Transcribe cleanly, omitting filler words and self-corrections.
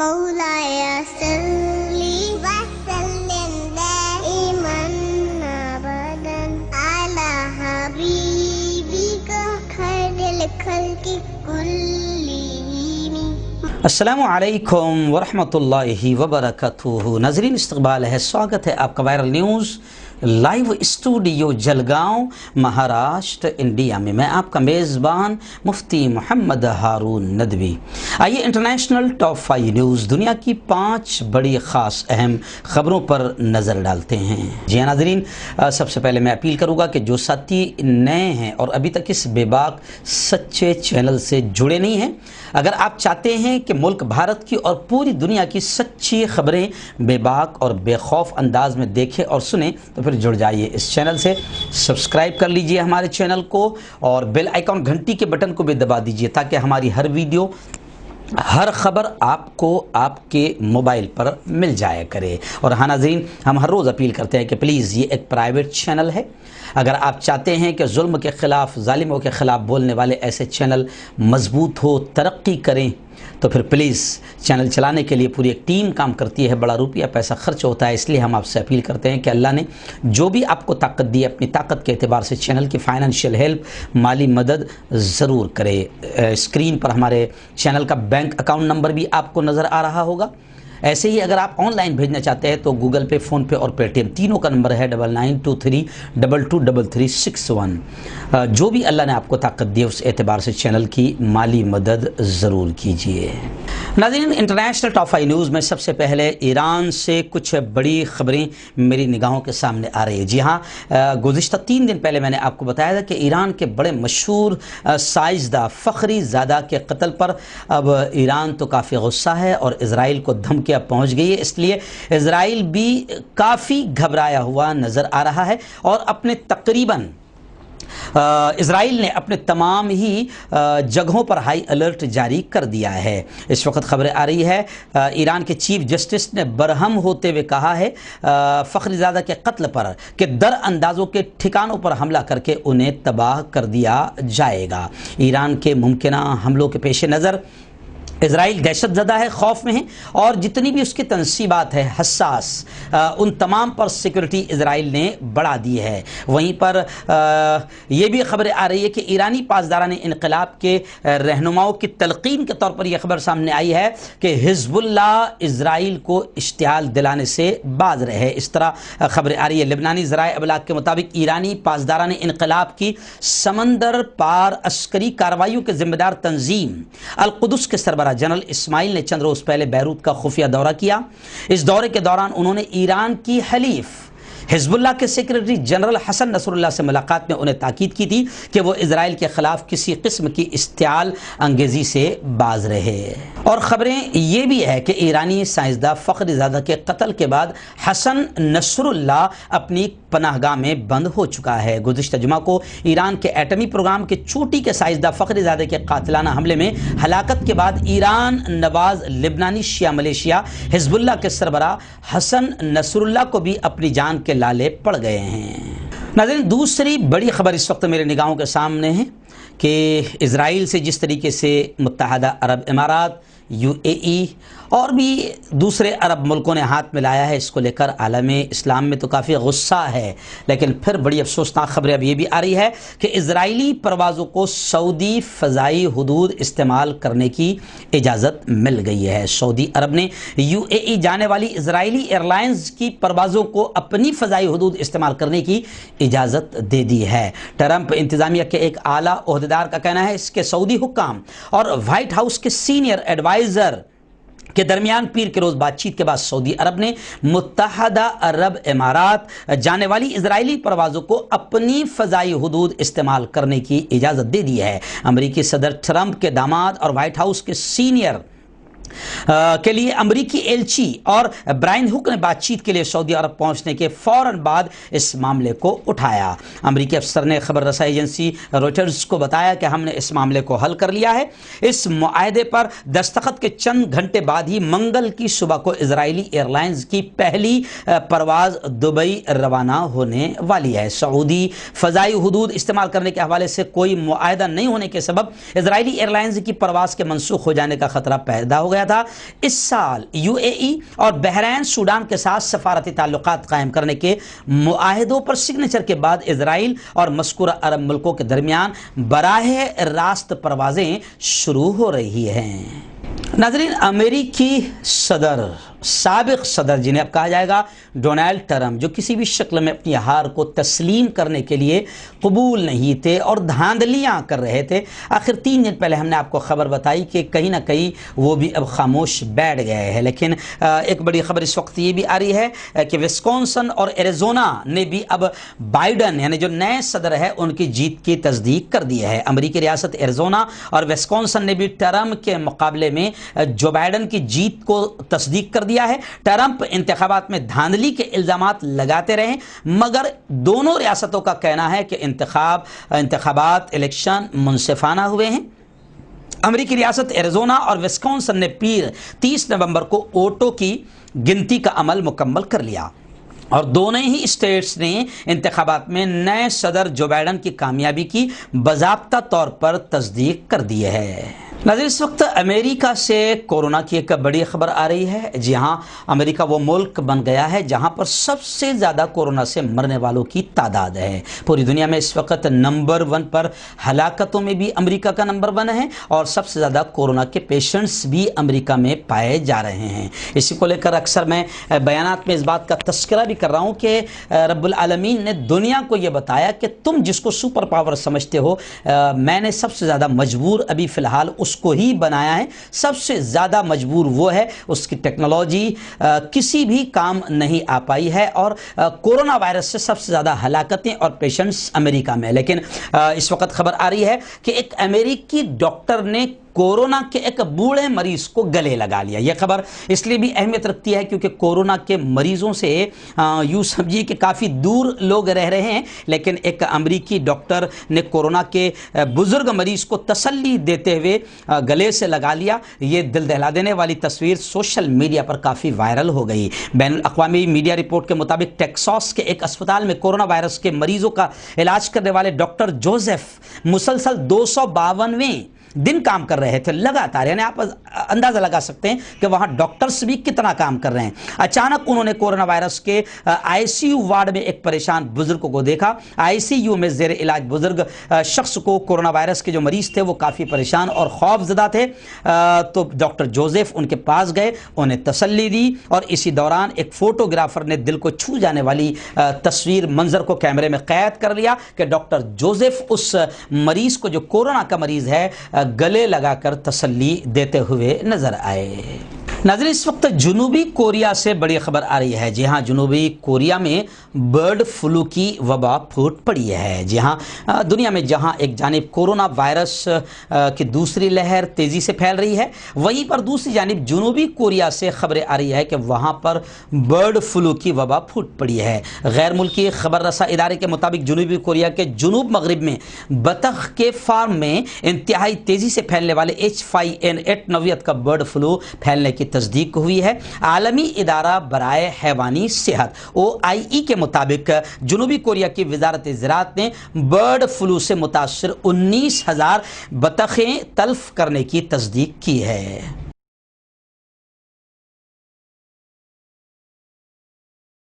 مولاي صلي وسلم دائما ابدا على حبيبك خير الخلق كلهم. अस्सलामु अलैकुम वरहमतुल्लाहि वबरकातुहू। नाज़रीन, इस्तक़बाल है, स्वागत है आपका viral news live studio Jalgaon, Maharashtra, India में। मैं आपका मेज़बान मुफ्ती मोहम्मद हारून नदवी। आइए इंटरनेशनल टॉप 5 न्यूज़, दुनिया की 5 बड़ी ख़ास अहम ख़बरों पर नज़र डालते हैं। जी हाँ नाज़रीन, सबसे पहले मैं अपील करूँगा कि जो साथी नए हैं और अभी तक इस बेबाक सच्चे चैनल से जुड़े नहीं हैं, अगर आप चाहते हैं कि मुल्क भारत की और पूरी दुनिया की सच्ची खबरें बेबाक और बेखौफ अंदाज में देखें और सुने, तो फिर जुड़ जाइए इस चैनल से। सब्सक्राइब कर लीजिए हमारे चैनल को और बेल आइकॉन घंटी के बटन को भी दबा दीजिए ताकि हमारी हर वीडियो, हर खबर आपको आपके मोबाइल पर मिल जाया करे। और हाँ नाज़रीन, हम हर रोज़ अपील करते हैं कि प्लीज़ ये एक प्राइवेट चैनल है। अगर आप चाहते हैं कि जुल्म के ख़िलाफ़, ज़ालिमों के ख़िलाफ़ बोलने वाले ऐसे चैनल मज़बूत हो, तरक्की करें, तो फिर प्लीज़ चैनल चलाने के लिए पूरी एक टीम काम करती है, बड़ा रुपया पैसा खर्च होता है। इसलिए हम आपसे अपील करते हैं कि अल्लाह ने जो भी आपको ताकत दी है, अपनी ताकत के एतबार से चैनल की फ़ाइनेंशियल हेल्प, माली मदद ज़रूर करे। स्क्रीन पर हमारे चैनल का बैंक अकाउंट नंबर भी आपको नज़र आ रहा होगा। ऐसे ही अगर आप ऑनलाइन भेजना चाहते हैं तो गूगल पे, फ़ोन पे और पेटीएम तीनों का नंबर है 9923223361। जो भी अल्लाह ने आपको ताकत दी है उस एतबार से चैनल की माली मदद ज़रूर कीजिए। नाज़रीन, इंटरनेशनल टॉप 5 न्यूज़ में सबसे पहले ईरान से कुछ बड़ी खबरें मेरी निगाहों के सामने आ रही है। जी हाँ, गुज़िश्ता 3 दिन पहले मैंने आपको बताया था कि ईरान के बड़े मशहूर साइंसदान फ़खरी ज़ादा के कत्ल पर अब ईरान तो काफ़ी गुस्सा है और इज़राइल को धमकी पहुंच गई है। इसलिए इज़राइल भी काफ़ी घबराया हुआ नज़र आ रहा है और अपने तकरीबन इज़राइल ने अपने तमाम ही जगहों पर हाई अलर्ट जारी कर दिया है। इस वक्त खबरें आ रही है ईरान के चीफ जस्टिस ने बरहम होते हुए कहा है फ़खरीज़ादा के कत्ल पर कि दर अंदाज़ों के ठिकानों पर हमला करके उन्हें तबाह कर दिया जाएगा। ईरान के मुमकिन हमलों के पेश नज़र इज़राइल दहशतज़दा है, खौफ में है और जितनी भी उसकी तनसीबात है हसास, उन तमाम पर सिक्योरिटी इज़राइल ने बढ़ा दी है। वहीं पर ये भी खबरें आ रही है कि ईरानी पासदारान इनक़लाब के रहनुमाओं की तलक़ीन के तौर पर यह खबर सामने आई है कि हिज़्बुल्लाह इज़राइल को इश्तिहाल दिलाने से बाज रहे। इस तरह खबरें आ रही है। लेबनानी ज़राए अबलाग के मुताबिक ईरानी पासदारान इनक़लाब की समंदर पार अस्करी कार्रवाइयों के ज़िम्मेदार तंजीम अल-कुदस के सरबराह जनरल इस्माइल ने चंद रोज़ पहले बैरूत का खुफिया दौरा किया। इस दौरे के दौरान उन्होंने ईरान की हलीफ हिज़्बुल्लाह के सेक्रेटरी जनरल हसन नसरुल्लाह से मुलाकात में उन्हें ताकीद की थी कि वो इज़राइल के ख़िलाफ़ किसी किस्म की इश्तियाल अंगेज़ी से बाज रहे। और ख़बरें ये भी है कि ईरानी साइंसदान फ़खरीज़ादा के कत्ल के बाद हसन नसरुल्लाह अपनी पनाहगाह में बंद हो चुका है। गुज़िश्ता जुमा को ईरान के एटमी प्रोग्राम के चोटी के साइंसदान फ़खरीज़ादा के कातिलाना हमले में हलाकत के बाद ईरान नवाज लिबनानी शिया मलेशिया हिज़्बुल्लाह के सरबराह हसन नसरुल्लाह को भी अपनी जान के लाले पड़ गए हैं। नाज़रीन, दूसरी बड़ी खबर इस वक्त मेरे निगाहों के सामने है कि इज़राइल से जिस तरीके से मुत्तहदा अरब इमारात, UAE और भी दूसरे अरब मुल्कों ने हाथ मिलाया है, इसको लेकर आलम इस्लाम में तो काफ़ी गुस्सा है। लेकिन फिर बड़ी अफसोसनाक खबरें अब ये भी आ रही है कि इज़राइली परवाज़ों को सऊदी फ़ज़ाई हुदूद इस्तेमाल करने की इजाज़त मिल गई है। सऊदी अरब ने UAE जाने वाली इज़राइली एयरलाइंस की परवाज़ों को अपनी फ़ज़ाई हुदूद इस्तेमाल करने की इजाज़त दे दी है। ट्रंप इंतज़ामिया के एक आला ओहदेदार का कहना है इसके सऊदी हुक्काम और वाइट हाउस के सीनियर एडवाइज़र के दरमियान पीर के रोज़ बातचीत के बाद सऊदी अरब ने मुत्तहदा अरब इमारात जाने वाली इजरायली परवाज़ों को अपनी फ़ज़ाई हुदूद इस्तेमाल करने की इजाज़त दे दी है। अमरीकी सदर ट्रंप के दामाद और वाइट हाउस के सीनियर के लिए अमरीकी एलची और ब्रायन हुक ने बातचीत के लिए सऊदी अरब पहुंचने के फौरन बाद इस मामले को उठाया। अमरीकी अफसर ने खबर रसाई एजेंसी रॉयटर्स को बताया कि हमने इस मामले को हल कर लिया है। इस मुआहदे पर दस्तखत के चंद घंटे बाद ही मंगल की सुबह को इजरायली एयरलाइंस की पहली परवाज़ दुबई रवाना होने वाली है। सऊदी फ़ज़ाई हुदूद इस्तेमाल करने के हवाले से कोई मुआहदा नहीं होने के सबब इजरायली एयरलाइंस की परवाज़ के मनसूख हो जाने का खतरा पैदा हो गया था। اس سال UAE اور بحرین سوڈان کے ساتھ سفارتی تعلقات قائم کرنے کے معاہدوں پر سگنیچر کے بعد اسرائیل اور مذکورہ عرب ملکوں کے درمیان براہ راست پروازیں شروع ہو رہی ہیں۔ ناظرین، امریکی سابق صدر جنہیں اب کہا جائے گا ڈونلڈ ٹرمپ، جو کسی بھی شکل میں اپنی ہار کو تسلیم کرنے کے لیے قبول نہیں تھے اور دھاندلیاں کر رہے تھے، آخر 3 دن پہلے ہم نے آپ کو خبر بتائی کہ کہیں نہ کہیں وہ بھی اب خاموش بیٹھ گئے ہیں۔ لیکن ایک بڑی خبر اس وقت یہ بھی آ رہی ہے کہ وسکونسن اور ایریزونا نے بھی اب بائیڈن یعنی جو نئے صدر ہے ان کی جیت کی تصدیق کر دی ہے۔ امریکی ریاست ایریزونا اور وسکونسن نے بھی ٹرمپ کے مقابلے میں جو بائیڈن کی جیت کو تصدیق کر دیا ہے۔ ٹرمپ انتخابات میں دھاندلی کے الزامات لگاتے رہے، مگر دونوں ریاستوں کا کہنا ہے کہ انتخابات الیکشن منصفانہ ہوئے ہیں۔ امریکی ریاست ایریزونا اور وسکونسن نے 30 نومبر کو ووٹوں کی گنتی کا عمل مکمل کر لیا اور دونوں ہی اسٹیٹس نے انتخابات میں نئے صدر جو بائیڈن کی کامیابی کی باضابطہ طور پر تصدیق کر دی ہے۔ ناظرین، اس وقت امریکہ سے کورونا کی ایک بڑی خبر آ رہی ہے۔ جی ہاں، امریکہ وہ ملک بن گیا ہے جہاں پر سب سے زیادہ کورونا سے مرنے والوں کی تعداد ہے۔ پوری دنیا میں اس وقت نمبر 1 پر ہلاکتوں میں بھی امریکہ کا نمبر 1 ہے اور سب سے زیادہ کورونا کے پیشنٹس بھی امریکہ میں پائے جا رہے ہیں۔ اسی کو لے کر اکثر میں بیانات میں اس بات کا تذکرہ بھی کر رہا ہوں کہ رب العالمین نے دنیا کو یہ بتایا کہ تم جس کو سپر پاور سمجھتے ہو، میں نے سب سے زیادہ مجبور ابھی فی الحال اس کو ہی بنایا ہے۔ سب سے زیادہ مجبور وہ ہے، اس کی ٹیکنالوجی کسی بھی کام نہیں آ پائی ہے اور کورونا وائرس سے سب سے زیادہ ہلاکتیں اور پیشنٹس امریکہ میں۔ لیکن اس وقت خبر آ رہی ہے کہ ایک امریکی ڈاکٹر نے کورونا کے ایک بوڑھے مریض کو گلے لگا لیا۔ یہ خبر اس لیے بھی اہمیت رکھتی ہے کیونکہ کورونا کے مریضوں سے یوں سمجھیے کہ کافی دور لوگ رہ رہے ہیں، لیکن ایک امریکی ڈاکٹر نے کورونا کے بزرگ مریض کو تسلی دیتے ہوئے گلے سے لگا لیا۔ یہ دل دہلا دینے والی تصویر سوشل میڈیا پر کافی وائرل ہو گئی۔ بین الاقوامی میڈیا رپورٹ کے مطابق ٹیکساس کے ایک اسپتال میں کورونا وائرس کے مریضوں کا علاج کرنے والے ڈاکٹر جوزف مسلسل 252ویں دن کام کر رہے تھے لگاتار، یعنی آپ اندازہ لگا سکتے ہیں کہ وہاں ڈاکٹرز بھی کتنا کام کر رہے ہیں۔ اچانک انہوں نے کورونا وائرس کے ICU وارڈ میں ایک پریشان بزرگ کو دیکھا۔ ICU میں زیر علاج بزرگ شخص کو کورونا وائرس کے جو مریض تھے وہ کافی پریشان اور خوف زدہ تھے، تو ڈاکٹر جوزف ان کے پاس گئے، انہیں تسلی دی اور اسی دوران ایک فوٹوگرافر نے دل کو چھو جانے والی تصویر منظر کو کیمرے میں قید کر لیا کہ ڈاکٹر جوزف اس مریض کو جو کورونا کا مریض ہے گلے لگا کر تسلی دیتے ہوئے نظر آئے۔ ناظرین، اس وقت جنوبی کوریا سے بڑی خبر آ رہی ہے۔ جی ہاں، جنوبی کوریا میں برڈ فلو کی وبا پھوٹ پڑی ہے۔ جی ہاں، دنیا میں جہاں ایک جانب کورونا وائرس کی دوسری لہر تیزی سے پھیل رہی ہے، وہیں پر دوسری جانب جنوبی کوریا سے خبریں آ رہی ہے کہ وہاں پر برڈ فلو کی وبا پھوٹ پڑی ہے۔ غیر ملکی خبر رساں ادارے کے مطابق جنوبی کوریا کے جنوب مغرب میں بطخ کے فارم میں انتہائی تیزی سے پھیلنے والے H5N8 نوعیت کا برڈ فلو پھیلنے کی تصدیق ہوئی ہے۔ عالمی ادارہ برائے حیوانی صحت OIE کے مطابق جنوبی کوریا کی وزارت زراعت نے برڈ فلو سے متاثر 19,000 بطخیں تلف کرنے کی تصدیق کی ہے۔